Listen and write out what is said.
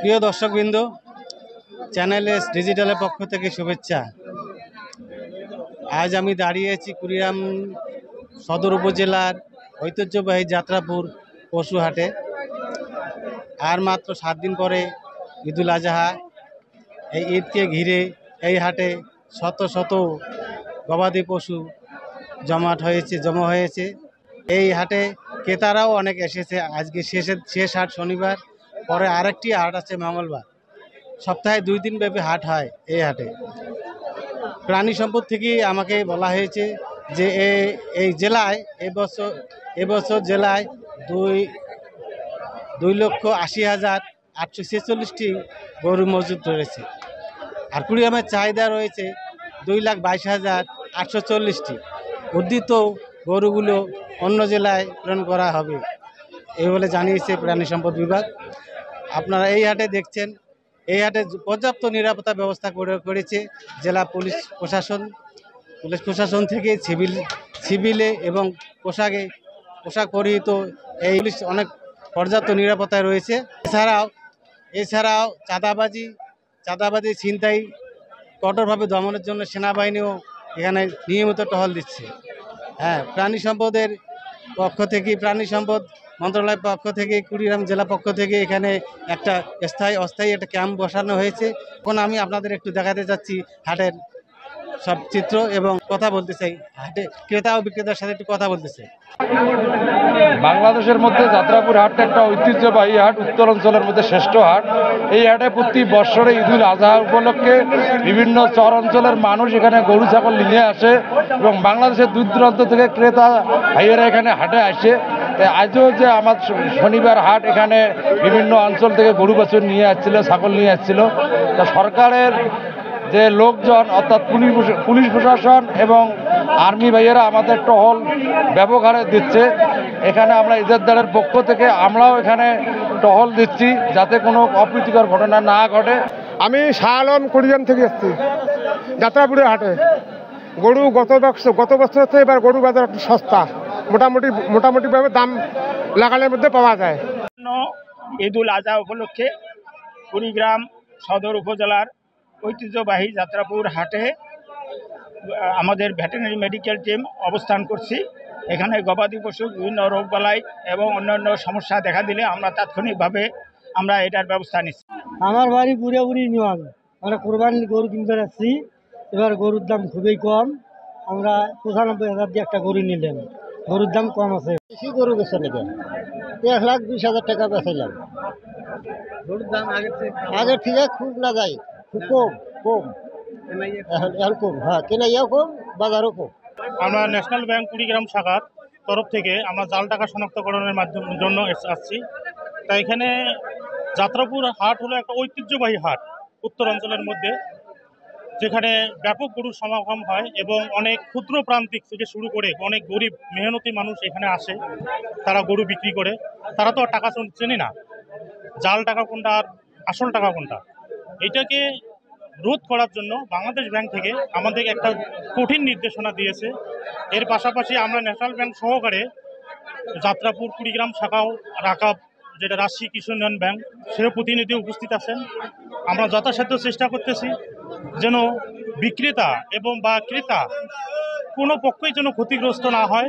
প্রিয় দর্শকবৃন্দ, channel S ডিজিটালের পক্ষ থেকে শুভেচ্ছা। আজ আমি দাঁড়িয়ে আছি কুড়িগ্রাম সদর উপজেলার ঐতিহ্যবাহী যাত্রাপুর পশু হাটে। আর মাত্র 7 দিন পরে ঈদুল আজহা। এই ঈদকে ঘিরে এই হাটে শত শত গবাদি পশু জমা হয়েছে। এই হাটে ক্রেতারাও অনেক এসেছে। আজকে শেষ হাট শনিবার, পরে আরেকটি হাট আছে মঙ্গলবার। সপ্তাহে 2 দিন ব্যাপী হাট হয় এই হাটে। প্রাণী সম্পদ থেকে আমাকে বলা হয়েছে যে এই জেলায় এবছর জেলায় 2,80,846টি গরু মজুদ রয়েছে। আর কুড়িগ্রামের চাহিদা রয়েছে 2,22,840টি। উদ্ধৃত গরুগুলো অন্য জেলায় প্রেরণ করা হবে, এই বলে জানিয়েছে প্রাণী সম্পদ বিভাগ। আপনারা এই হাটে দেখছেন, এই হাটে পর্যাপ্ত নিরাপত্তা ব্যবস্থা করেছে জেলা পুলিশ প্রশাসন থেকে সিভিলে এবং পোশাক পরিহিত এই পুলিশ অনেক পর্যাপ্ত নিরাপত্তায় রয়েছে। এছাড়াও চাঁদাবাজি ছিনতাই কঠোরভাবে দমনের জন্য সেনাবাহিনীও এখানে নিয়মিত টহল দিচ্ছে। প্রাণী সম্পদ মন্ত্রণালয়ের পক্ষ থেকে, কুড়িগ্রাম জেলা পক্ষ থেকে এখানে একটা অস্থায়ী একটা ক্যাম্প বসানো হয়েছে। এখন আমি আপনাদের একটু দেখাতে যাচ্ছি হাটের সব চিত্র এবং কথা বলতে চাই। হাটে ক্রেতা ও বিক্রেতার সাথে একটু কথা বলতে চাই। বাংলাদেশের মধ্যে যাত্রাপুর হাটটা একটা ঐতিহ্যবাহী হাট, উত্তর অঞ্চলের মধ্যে শ্রেষ্ঠ হাট। এই হাটে প্রতি বছরে ঈদুল আজহা উপলক্ষে বিভিন্ন চর অঞ্চলের মানুষ এখানে গরু ছাগল নিয়ে আসে এবং বাংলাদেশের দূর দূরান্ত থেকে ক্রেতা ভাইয়েরা এখানে হাটে আসে। আজও যে আমার শনিবার হাট, এখানে বিভিন্ন অঞ্চল থেকে গরু বাছুর নিয়ে আসছিল, ছাগল নিয়ে আসছিল। তা সরকারের যে লোকজন অর্থাৎ পুলিশ প্রশাসন এবং আর্মি ভাইয়েরা আমাদের টহল ব্যবহারে দিচ্ছে। এখানে আমরা ইজারদারের পক্ষ থেকে আমরাও এখানে টহল দিচ্ছি যাতে কোনো অপ্রীতিকর ঘটনা না ঘটে। আমি শাহ আলম কুড়িগ্রাম থেকে এসেছি যাত্রাপুরের হাটে। গরু গত বছর থেকে এবার গরু বাজার একটু সস্তা, মোটামুটিভাবে দাম লাগালের মধ্যে পাওয়া যায়। ঈদুল আজহা উপলক্ষে কুড়িগ্রাম সদর উপজেলার ঐতিহ্যবাহী যাত্রাপুর হাটে আমাদের ভেটেরিনারি মেডিকেল টিম অবস্থান করছি। এখানে গবাদি পশু বিভিন্ন রোগবালাই এবং অন্যান্য সমস্যা দেখা দিলে আমরা তাৎক্ষণিকভাবে এটার ব্যবস্থা নিচ্ছি। আমার বাড়ি পুরোপুরি নিয়ম, আমরা কোরবানির গরু কিনতে যাচ্ছি। এবার গরুর দাম খুবই কম। আমরা 95,000 দিয়ে একটা গরু নিলাম, গরুর দাম কম আছে। বেশি গরু বেছে নাকি 1,20,000 টাকা বেচাইলাম। গরুর দাম আগের থেকে খুব না যায়, খুব কম এখন কম। কেনাইয়াও কম, বাজারও কম। আমরা ন্যাশনাল ব্যাংক কুড়িগ্রাম শাখার তরফ থেকে আমরা জাল টাকা শনাক্তকরণের জন্য আসছি। তাই এখানে যাত্রাপুর হাট হলো একটা ঐতিহ্যবাহী হাট উত্তর অঞ্চলের মধ্যে, যেখানে ব্যাপক গরুর সমাগম হয় এবং অনেক ক্ষুদ্র প্রান্তিক থেকে শুরু করে অনেক গরিব মেহনতি মানুষ এখানে আসে। তারা গরু বিক্রি করে। তারা তো আর টাকা চেনে না, জাল টাকা কোনটা আর আসল টাকা কোনটা। এইটাকে রোধ করার জন্য বাংলাদেশ ব্যাংক থেকে আমাদের একটা কঠিন নির্দেশনা দিয়েছে। এর পাশাপাশি আমরা ন্যাশনাল ব্যাংক সহকারে যাত্রাপুর কুড়িগ্রাম শাখাও রাখা, যেটা রাজশাহী কৃষি উন্নয়ন ব্যাংক, সেও প্রতিনিধি উপস্থিত আছেন। আমরা যথাসাধ্য চেষ্টা করতেছি যেন বিক্রেতা এবং ক্রেতা কোনো পক্ষই যেন ক্ষতিগ্রস্ত না হয়।